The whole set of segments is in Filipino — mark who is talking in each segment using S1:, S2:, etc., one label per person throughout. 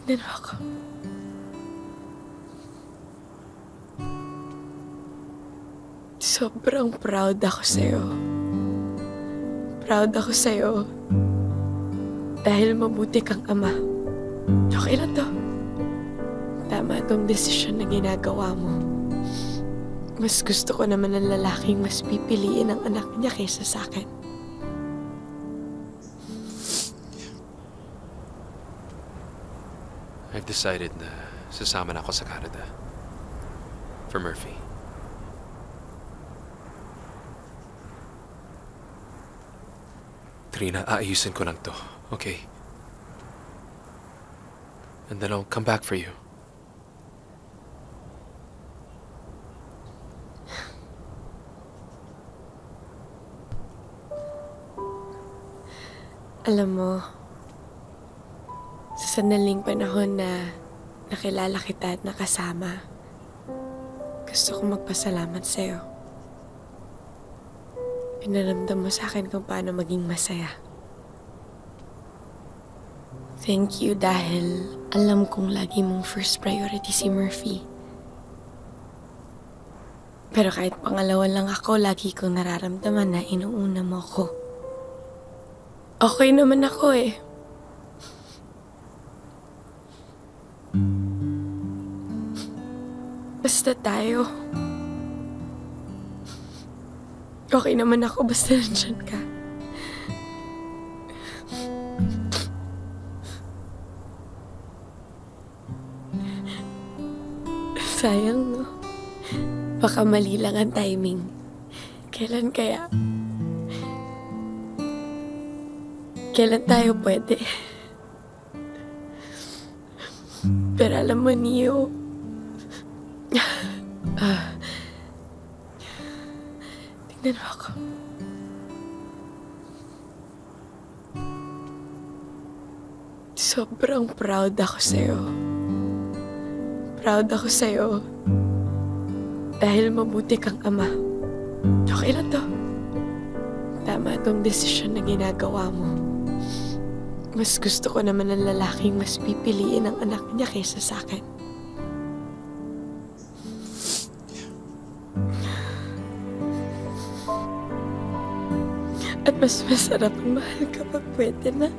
S1: Tignan mo ako. Sobrang proud ako sa'yo. Proud ako sa'yo. Dahil mabuti kang ama. Okay lang to. Tama tong desisyon na ginagawa mo. Mas gusto ko naman ng lalaking mas pipiliin ang anak niya kaysa sa akin.
S2: I've decided na sasama na ako sa Canada. For Murphy. Trina, aayusin ko lang to, okay? And then I'll come back for you.
S1: Alam mo, sa sanaling panahon na nakilala kita at nakasama, gusto kong magpasalamat sa'yo. Pinaramdam mo sa akin kung paano maging masaya. Thank you dahil alam kong lagi mong first priority si Murphy. Pero kahit pangalawa lang ako, lagi kong nararamdaman na inuuna mo ako. Okay naman ako eh. Basta tayo. Okay naman ako basta nandyan ka. Sayang, no? Baka mali lang ang timing. Kailan kaya? Kailan tayo pwede? Pero alam mo, Neo, tignan mo ako. Sobrang proud ako sa'yo. Proud ako sa'yo. Dahil mabuti kang ama. Okay lang to. Tama tong desisyon na ginagawa mo. Mas gusto ko naman ng lalaking mas pipiliin ang anak niya kaysa sa akin. At mas masarap ang mahal kapag pwede na.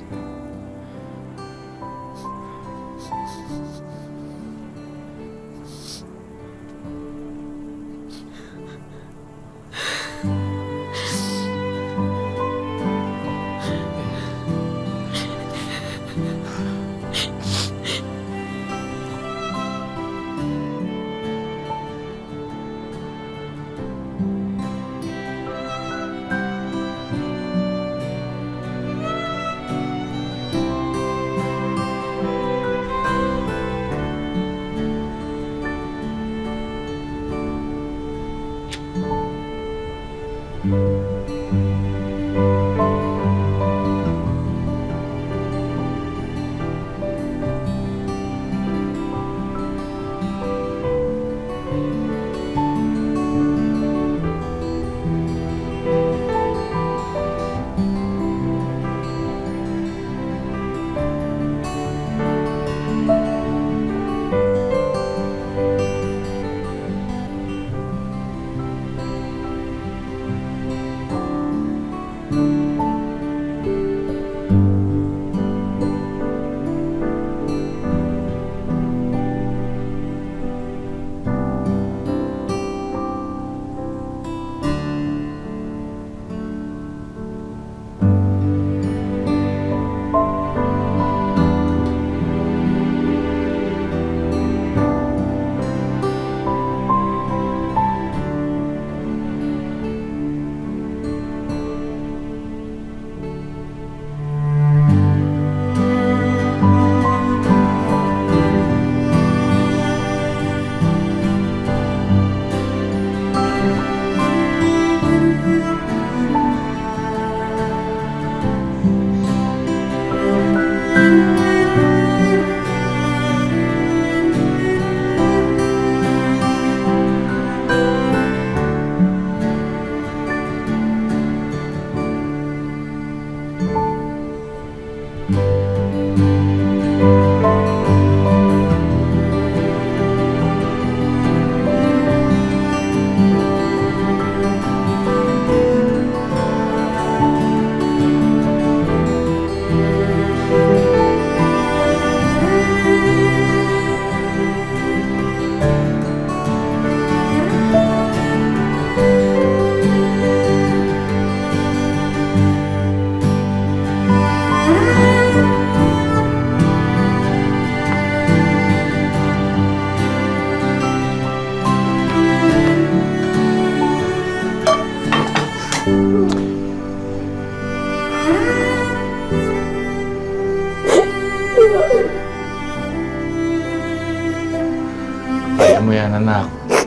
S3: mo yan, anak.